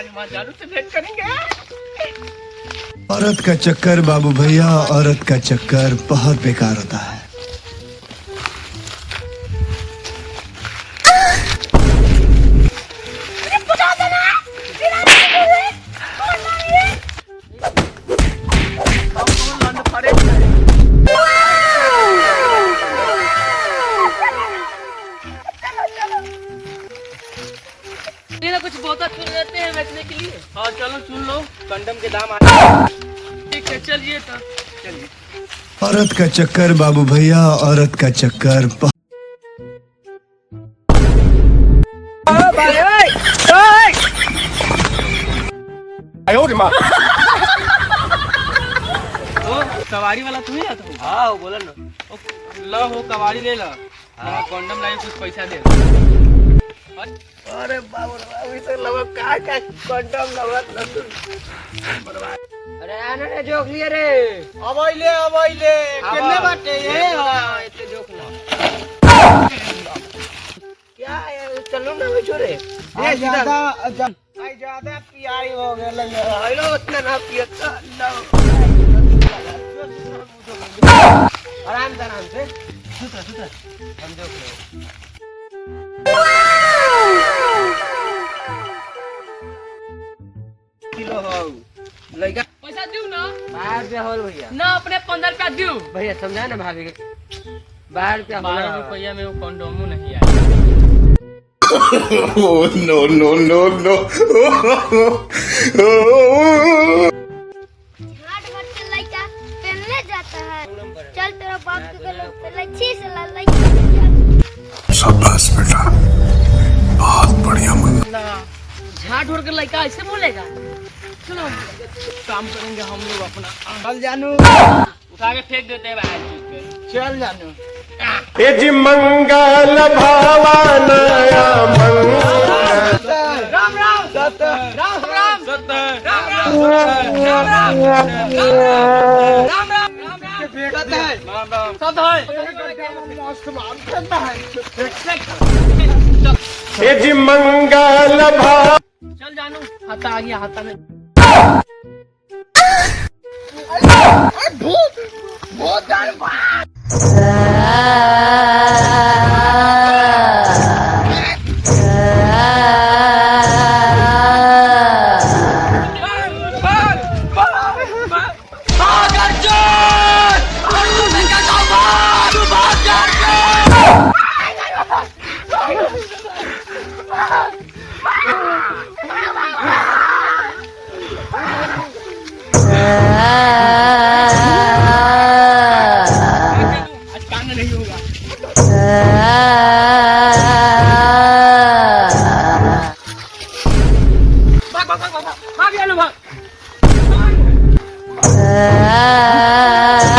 आज माँ जानू से भेंट करेंगे। औरत का चक्कर बाबू भैया, औरत का चक्कर बहुत बेकार होता है। कुछ बोतल चुन लेते हैं बेचने के लिए। हाँ चलो सुन लो, कंडम के दाम ठीक है चलिए तो। चलिए। औरत का चक्कर बाबू भैया, औरत का चक्कर कबाड़ी वाला तू ही आता हो? हाँ बोला ना। ला हो कबाड़ी ले ला। हाँ कंडम लाई कुछ पैसा दे। अरे बाबू इसे लगा का कंडम लगा लसुन। अरे आना ने जोक लिए रे। अबैले कितने बाटे ये? हां इतने जोक ना। क्या है चलो ना भाई छोरे। ये ज्यादा प्यारी हो गए लग रहा है। हेलो उतना ना पियता आराम से सुता हम जोक ले। किलो हो लइका पैसा दू ना। 12 रुपया होल भैया। ना अपने 15 रुपया दू। भैया समझा ना भाभी के 12 रुपया 12 रुपया में वो कंडोमो नहीं आया। no. घाट भर के लइका पहनले जाता है। चल तेरा बाप के गले पे लच्छी से लइका। शाबाश बेटा, बहुत बढ़िया मन। झाड़ ढोर के लड़का ऐसे बोलेगा। चलो काम करेंगे हम लोग अपना। चल जानू उठा के फेंक देते हैं बाहर। चल जानू। जी मंगल भावानया राम राम सत राम राम सत के बेटा है। राम सब है। जी मंगल भाव। चल जानू हाथा आ गया हाथा में। आज काम नहीं होगा। भाग जानू भाग।